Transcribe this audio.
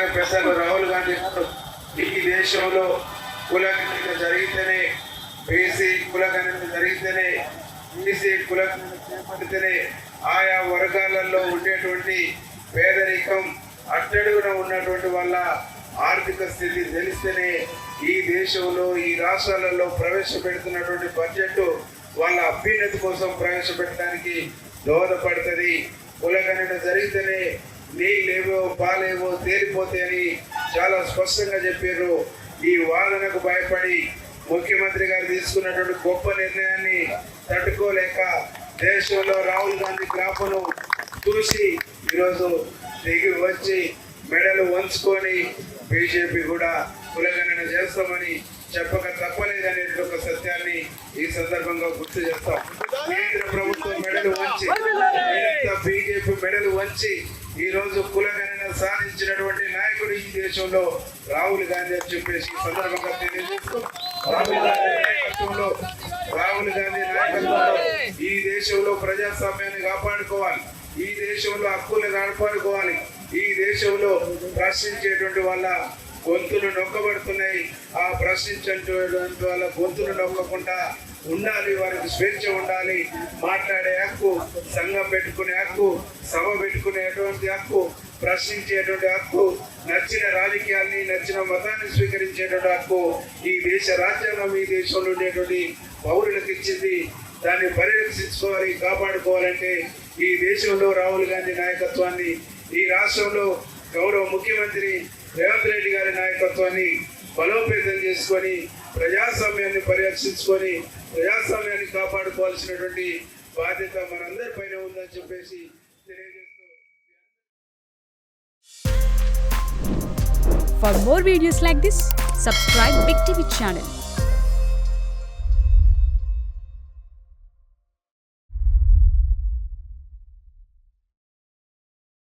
అలాగే పెద్దలు రాహుల్ గాంధీ గారు ఈ దేశంలో కులగణన జరిగితేనే, బీసీ కులగణన జరిగితేనే, బీసీ కులగణన చేపడితేనే ఆయా వర్గాలలో ఉండేటువంటి పేదరికం అట్టడుగున ఉన్నటువంటి వాళ్ళ ఆర్థిక స్థితి తెలిస్తేనే ఈ దేశంలో ఈ రాష్ట్రాలలో ప్రవేశపెడుతున్నటువంటి బడ్జెట్ వాళ్ళ అభ్యున్నతి కోసం ప్రవేశపెట్టడానికి దోహదపడుతుంది. కులగణన జరిగితేనే నీళ్ళేవో పాలేవో తేలిపోతే అని చాలా స్పష్టంగా చెప్పారు. ఈ వాదనకు భయపడి ముఖ్యమంత్రి గారు తీసుకున్నటువంటి గొప్ప నిర్ణయాన్ని తట్టుకోలేక దేశంలో రాహుల్ గాంధీ గ్రాఫ్ను చూసి ఈరోజు దిగి వచ్చి మెడలు వంచుకొని బీజేపీ కూడా కులగణన చేస్తామని చెప్పక తప్పలేదనే ఒక సత్యాన్ని ఈ సందర్భంగా గుర్తు చేస్తాం. కేంద్ర ప్రభుత్వం మెడలు వంచి, బీజేపీ మెడలు వంచి ఈ రోజు కులగణన సాధించినటువంటి నాయకుడు ఈ దేశంలో రాహుల్ గాంధీ అని చెప్పేసి ఈ సందర్భంగా తెలియజేస్తూ, రాహుల్ గాంధీ నాయకత్వంలో ఈ దేశంలో ప్రజాస్వామ్యాన్ని కాపాడుకోవాలి, ఈ దేశంలో హక్కులను కాపాడుకోవాలి, ఈ దేశంలో ప్రశ్నించేటువంటి వాళ్ళ గొంతులు నొక్కబడుతున్నాయి. ఆ ప్రశ్నించేటువంటి వాళ్ళ గొంతులు నొక్కకుండా ఉండాలి, వారికి స్వేచ్ఛ ఉండాలి, మాట్లాడే హక్కు, సంఘం పెట్టుకునే హక్కు, సభ పెట్టుకునేటువంటి హక్కు, ప్రశ్నించేటువంటి హక్కు, నచ్చిన రాజకీయాల్ని నచ్చిన మతాన్ని స్వీకరించేటువంటి హక్కు ఈ దేశ రాజ్యాంగం ఈ దేశంలో ఉండేటువంటి పౌరులకు ఇచ్చింది. దాన్ని పరిరక్షించుకోవాలి, కాపాడుకోవాలంటే ఈ దేశంలో రాహుల్ గాంధీ నాయకత్వాన్ని, ఈ రాష్ట్రంలో గౌరవ ముఖ్యమంత్రి రేవంత్ రెడ్డి గారి నాయకత్వాన్ని బలోపేతం చేసుకొని ప్రజాస్వామ్యాన్ని పరిరక్షించుకొని ప్రజాస్వామ్యాన్ని కాపాడుకోవాల్సినటువంటి బాధ్యత మనందరి పైన ఉందని చెప్పేసి తెలియజేస్తూ, For more videos like this, subscribe Big TV channel.